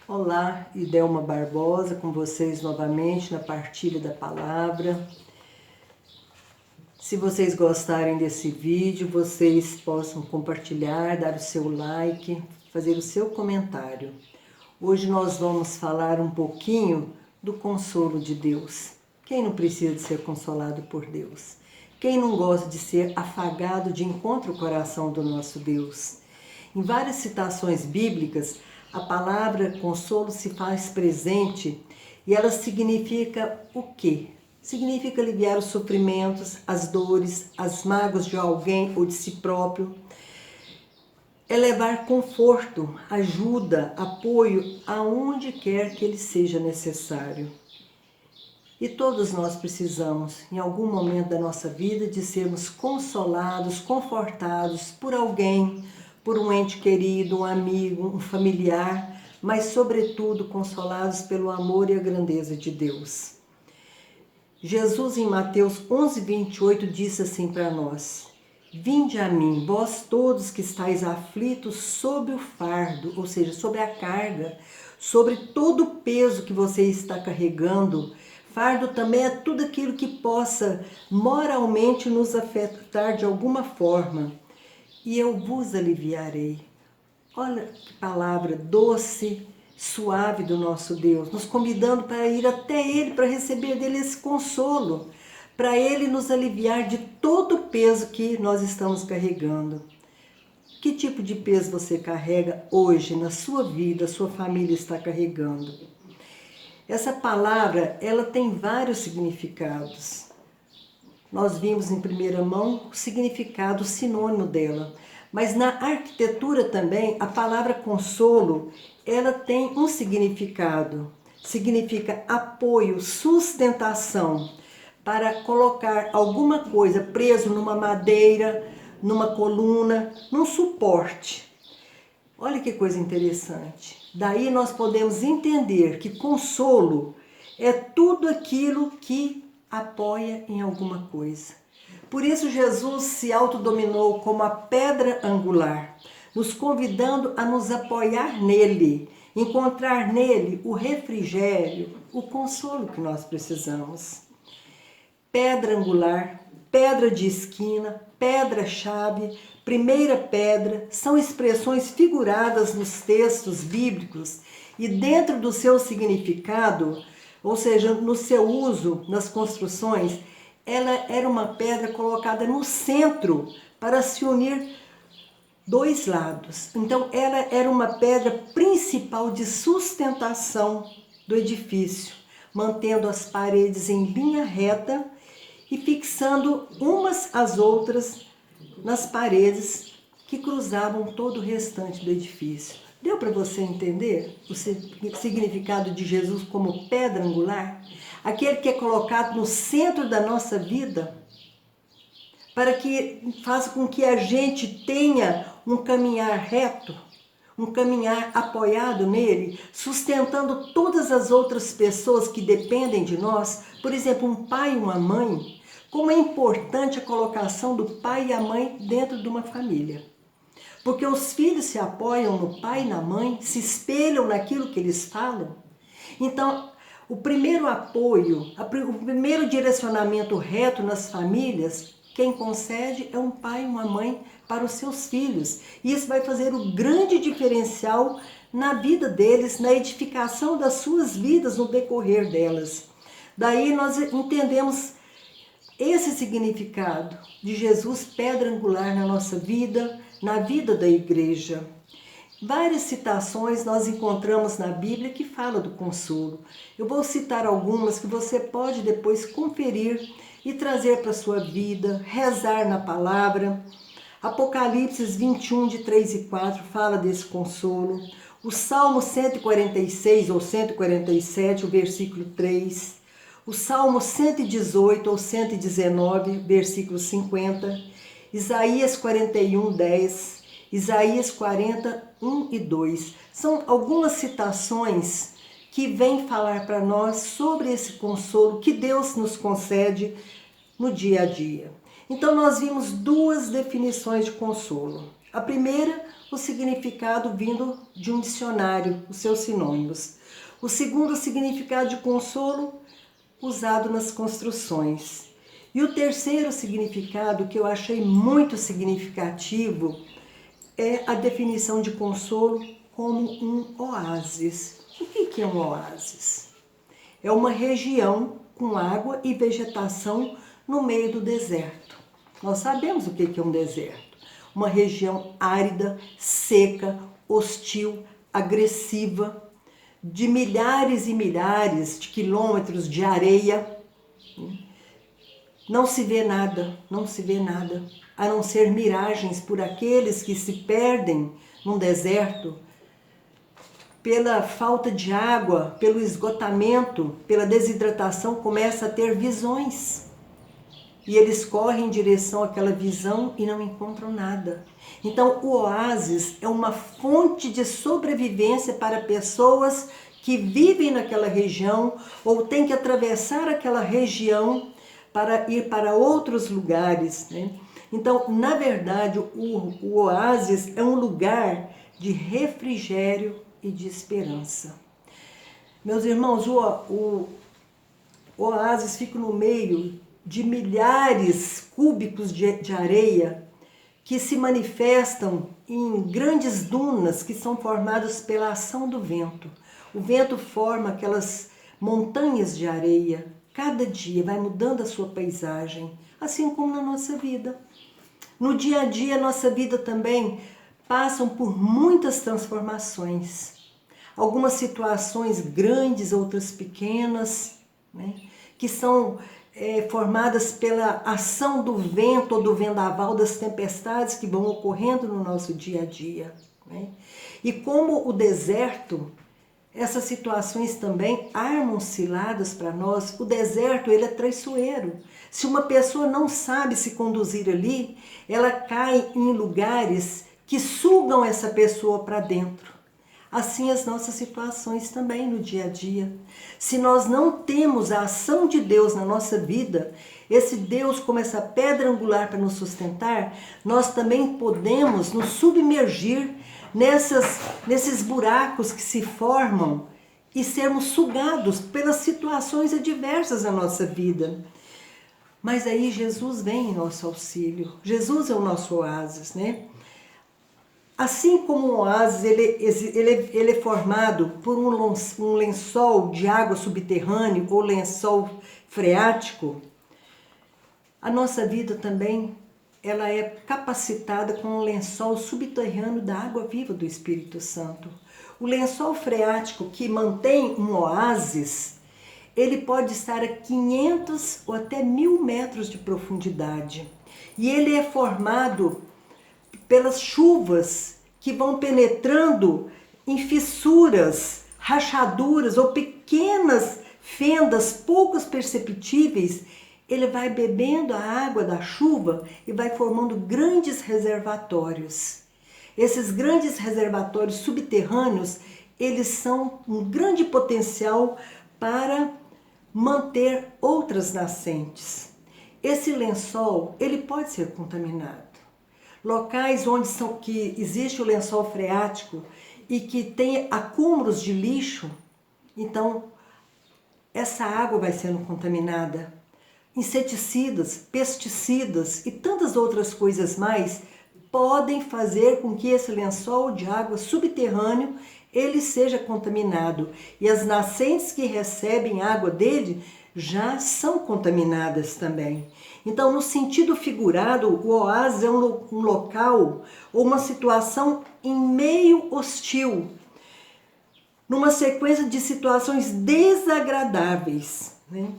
Olá, Idelma Barbosa com vocês novamente na partilha da palavra. Se vocês gostarem desse vídeo, vocês possam compartilhar, dar o seu like, fazer o seu comentário. Hoje nós vamos falar um pouquinho do consolo de Deus. Quem não precisa de ser consolado por Deus? Quem não gosta de ser afagado de encontro ao coração do nosso Deus? Em várias citações bíblicas, a palavra consolo se faz presente e ela significa o quê? Significa aliviar os sofrimentos, as dores, as mágoas de alguém ou de si próprio. É levar conforto, ajuda, apoio aonde quer que ele seja necessário. E todos nós precisamos, em algum momento da nossa vida, de sermos consolados, confortados por alguém, por um ente querido, um amigo, um familiar, mas sobretudo consolados pelo amor e a grandeza de Deus. Jesus em Mateus 11:28 disse assim para nós: Vinde a mim, vós todos que estáis aflitos sob o fardo, ou seja, sobre a carga, sobre todo o peso que você está carregando. Fardo também é tudo aquilo que possa moralmente nos afetar de alguma forma. E eu vos aliviarei. Olha que palavra doce, suave do nosso Deus, nos convidando para ir até Ele, para receber dele esse consolo, para Ele nos aliviar de todo o peso que nós estamos carregando. Que tipo de peso você carrega hoje na sua vida, a sua família está carregando? Essa palavra, ela tem vários significados. Nós vimos em primeira mão o significado sinônimo dela. Mas na arquitetura também, a palavra consolo, ela tem um significado. Significa apoio, sustentação, para colocar alguma coisa preso numa madeira, numa coluna, num suporte. Olha que coisa interessante. Daí nós podemos entender que consolo é tudo aquilo que apoia em alguma coisa. Por isso Jesus se autodominou como a pedra angular, nos convidando a nos apoiar nele, encontrar nele o refrigério, o consolo que nós precisamos. Pedra angular, pedra de esquina, pedra-chave, primeira pedra, são expressões figuradas nos textos bíblicos e dentro do seu significado, ou seja, no seu uso nas construções, ela era uma pedra colocada no centro para se unir dois lados. Então, ela era uma pedra principal de sustentação do edifício, mantendo as paredes em linha reta e fixando umas às outras nas paredes que cruzavam todo o restante do edifício. Deu para você entender o significado de Jesus como pedra angular? Aquele que é colocado no centro da nossa vida, para que faça com que a gente tenha um caminhar reto, um caminhar apoiado nele, sustentando todas as outras pessoas que dependem de nós, por exemplo, um pai e uma mãe. Como é importante a colocação do pai e a mãe dentro de uma família. Porque os filhos se apoiam no pai e na mãe, se espelham naquilo que eles falam. Então, o primeiro apoio, o primeiro direcionamento reto nas famílias, quem concede é um pai e uma mãe para os seus filhos. E isso vai fazer o grande diferencial na vida deles, na edificação das suas vidas, no decorrer delas. Daí nós entendemos esse significado de Jesus, pedra angular na nossa vida, na vida da igreja. Várias citações nós encontramos na Bíblia que falam do consolo. Eu vou citar algumas que você pode depois conferir e trazer para a sua vida, rezar na palavra. Apocalipse 21, de 3 e 4 fala desse consolo. O Salmo 146 ou 147, o versículo 3. O Salmo 118 ou 119, versículo 50, Isaías 41, 10, Isaías 40, 1 e 2. São algumas citações que vêm falar para nós sobre esse consolo que Deus nos concede no dia a dia. Então nós vimos duas definições de consolo. A primeira, o significado vindo de um dicionário, os seus sinônimos. O segundo significado de consolo, usado nas construções. E o terceiro significado, que eu achei muito significativo, é a definição de consolo como um oásis. O que é um oásis? É uma região com água e vegetação no meio do deserto. Nós sabemos o que é um deserto. Uma região árida, seca, hostil, agressiva, de milhares e milhares de quilômetros de areia. Não se vê nada, não se vê nada, a não ser miragens por aqueles que se perdem num deserto, pela falta de água, pelo esgotamento, pela desidratação, começa a ter visões. E eles correm em direção àquela visão e não encontram nada. Então, o oásis é uma fonte de sobrevivência para pessoas que vivem naquela região ou têm que atravessar aquela região para ir para outros lugares, né? Então, na verdade, o oásis é um lugar de refrigério e de esperança. Meus irmãos, o oásis fica no meio de milhares cúbicos de areia que se manifestam em grandes dunas que são formadas pela ação do vento. O vento forma aquelas montanhas de areia. Cada dia vai mudando a sua paisagem, assim como na nossa vida. No dia a dia, a nossa vida também passam por muitas transformações. Algumas situações grandes, outras pequenas, né, que são formadas pela ação do vento ou do vendaval, das tempestades que vão ocorrendo no nosso dia a dia, né? E como o deserto, essas situações também armam ciladas para nós. O deserto, ele é traiçoeiro. Se uma pessoa não sabe se conduzir ali, ela cai em lugares que sugam essa pessoa para dentro. Assim as nossas situações também no dia a dia. Se nós não temos a ação de Deus na nossa vida, esse Deus como essa pedra angular para nos sustentar, nós também podemos nos submergir nesses buracos que se formam e sermos sugados pelas situações adversas da nossa vida. Mas aí Jesus vem em nosso auxílio. Jesus é o nosso oásis, né? Assim como o oásis ele é formado por um lençol de água subterrâneo ou lençol freático, a nossa vida também ela é capacitada com um lençol subterrâneo da água viva do Espírito Santo. O lençol freático que mantém um oásis, ele pode estar a 500 ou até 1000 metros de profundidade. E ele é formado pelas chuvas que vão penetrando em fissuras, rachaduras ou pequenas fendas poucos perceptíveis. Ele vai bebendo a água da chuva e vai formando grandes reservatórios. Esses grandes reservatórios subterrâneos, eles são um grande potencial para manter outras nascentes. Esse lençol, ele pode ser contaminado. Locais onde que existe o lençol freático e que tem acúmulos de lixo, então essa água vai sendo contaminada. Inseticidas, pesticidas e tantas outras coisas mais podem fazer com que esse lençol de água subterrâneo ele seja contaminado. E as nascentes que recebem água dele já são contaminadas também. Então, no sentido figurado, o oásis é um local ou uma situação em meio hostil, numa sequência de situações desagradáveis, né,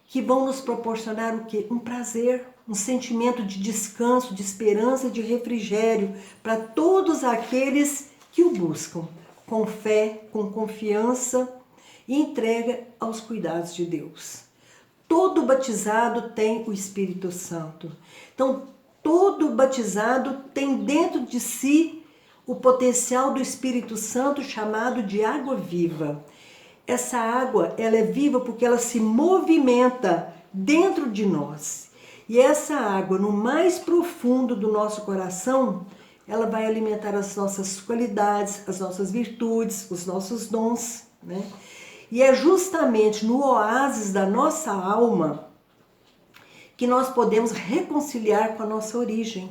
que vão nos proporcionar o quê? Um prazer, um sentimento de descanso, de esperança, de refrigério para todos aqueles que o buscam com fé, com confiança e entrega aos cuidados de Deus. Todo batizado tem o Espírito Santo. Então, todo batizado tem dentro de si o potencial do Espírito Santo chamado de água viva. Essa água, ela é viva porque ela se movimenta dentro de nós. E essa água, no mais profundo do nosso coração, ela vai alimentar as nossas qualidades, as nossas virtudes, os nossos dons, né? E é justamente no oásis da nossa alma que nós podemos reconciliar com a nossa origem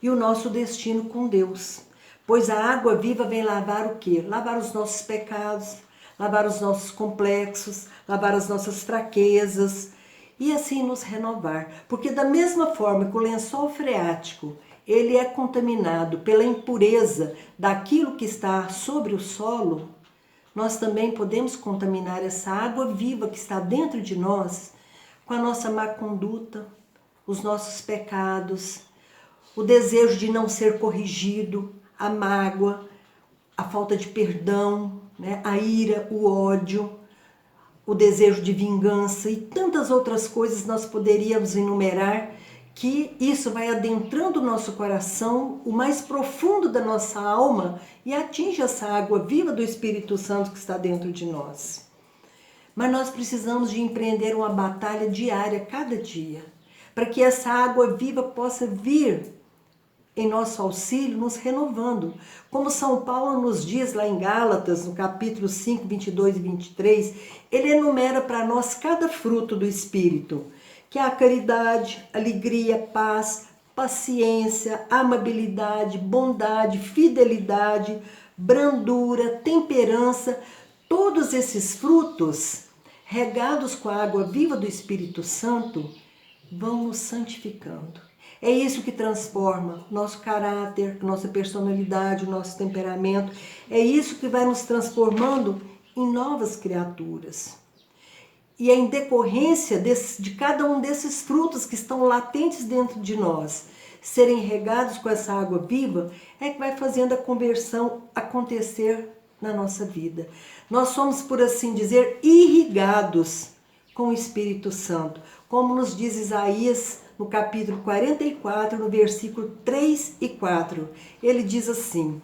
e o nosso destino com Deus. Pois a água viva vem lavar o quê? Lavar os nossos pecados, lavar os nossos complexos, lavar as nossas fraquezas e assim nos renovar. Porque da mesma forma que o lençol freático, ele é contaminado pela impureza daquilo que está sobre o solo, nós também podemos contaminar essa água viva que está dentro de nós com a nossa má conduta, os nossos pecados, o desejo de não ser corrigido, a mágoa, a falta de perdão, né? A ira, o ódio, o desejo de vingança e tantas outras coisas nós poderíamos enumerar, que isso vai adentrando o nosso coração, o mais profundo da nossa alma, e atinge essa água viva do Espírito Santo que está dentro de nós. Mas nós precisamos de empreender uma batalha diária, cada dia, para que essa água viva possa vir em nosso auxílio, nos renovando. Como São Paulo nos diz lá em Gálatas, no capítulo 5, 22 e 23, ele enumera para nós cada fruto do Espírito, que é a caridade, alegria, paz, paciência, amabilidade, bondade, fidelidade, brandura, temperança. Todos esses frutos, regados com a água viva do Espírito Santo, vão nos santificando. É isso que transforma nosso caráter, nossa personalidade, o nosso temperamento. É isso que vai nos transformando em novas criaturas. E é em decorrência de cada um desses frutos que estão latentes dentro de nós, serem regados com essa água viva, é que vai fazendo a conversão acontecer na nossa vida. Nós somos, por assim dizer, irrigados com o Espírito Santo, como nos diz Isaías no capítulo 44, no versículo 3 e 4. Ele diz assim,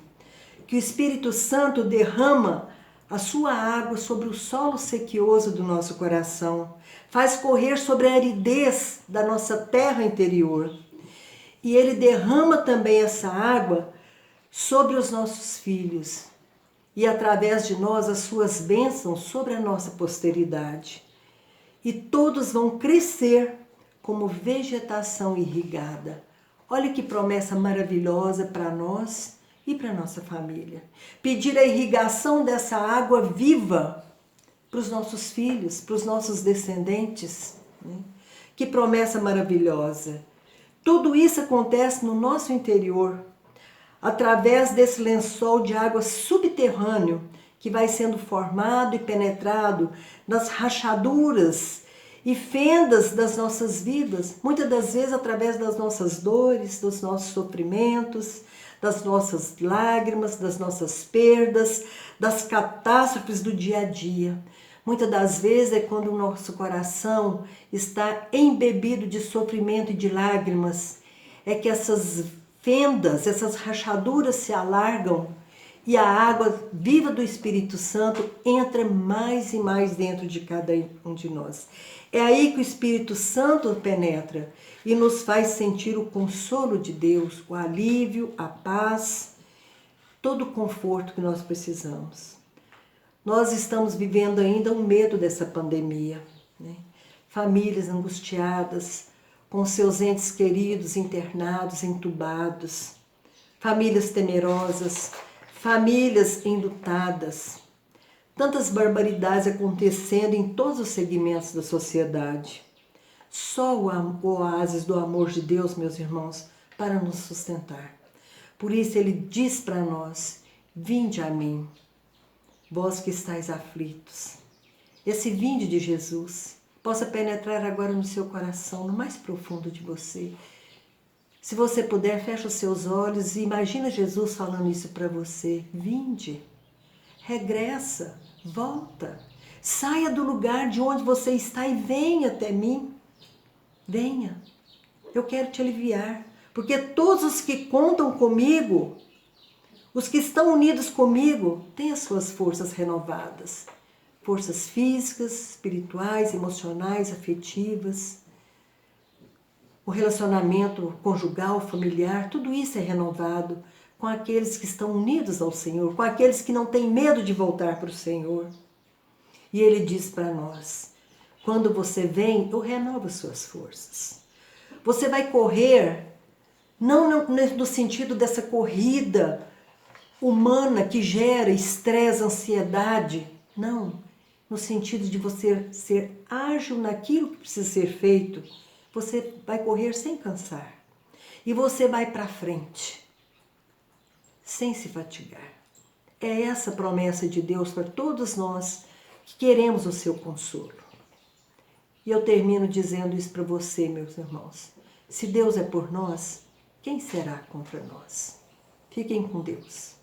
que o Espírito Santo derrama a sua água sobre o solo sequioso do nosso coração, faz correr sobre a aridez da nossa terra interior. E ele derrama também essa água sobre os nossos filhos e através de nós as suas bênçãos sobre a nossa posteridade. E todos vão crescer como vegetação irrigada. Olha que promessa maravilhosa para nós e para nossa família. Pedir a irrigação dessa água viva para os nossos filhos, para os nossos descendentes. Né? Que promessa maravilhosa. Tudo isso acontece no nosso interior, através desse lençol de água subterrâneo que vai sendo formado e penetrado nas rachaduras e fendas das nossas vidas, muitas das vezes através das nossas dores, dos nossos sofrimentos, das nossas lágrimas, das nossas perdas, das catástrofes do dia a dia. Muitas das vezes é quando o nosso coração está embebido de sofrimento e de lágrimas, é que essas fendas, essas rachaduras se alargam e a água viva do Espírito Santo entra mais e mais dentro de cada um de nós. É aí que o Espírito Santo penetra e nos faz sentir o consolo de Deus, o alívio, a paz, todo o conforto que nós precisamos. Nós estamos vivendo ainda o medo dessa pandemia, né? Famílias angustiadas, com seus entes queridos internados, entubados, famílias temerosas, famílias enlutadas, tantas barbaridades acontecendo em todos os segmentos da sociedade. Só o oásis do amor de Deus, meus irmãos, para nos sustentar. Por isso ele diz para nós, vinde a mim, vós que estáis aflitos. Esse vinde de Jesus possa penetrar agora no seu coração, no mais profundo de você. Se você puder, fecha os seus olhos e imagina Jesus falando isso para você. Vinde, regressa, volta, saia do lugar de onde você está e venha até mim. Venha, eu quero te aliviar, porque todos os que contam comigo, os que estão unidos comigo, têm as suas forças renovadas. Forças físicas, espirituais, emocionais, afetivas. O relacionamento conjugal, familiar, tudo isso é renovado, com aqueles que estão unidos ao Senhor, com aqueles que não têm medo de voltar para o Senhor. E Ele diz para nós, quando você vem, eu renovo as suas forças. Você vai correr, não no sentido dessa corrida humana que gera estresse, ansiedade, não. No sentido de você ser ágil naquilo que precisa ser feito, você vai correr sem cansar. E você vai para frente, sem se fatigar. É essa a promessa de Deus para todos nós que queremos o seu consolo. E eu termino dizendo isso para você, meus irmãos. Se Deus é por nós, quem será contra nós? Fiquem com Deus.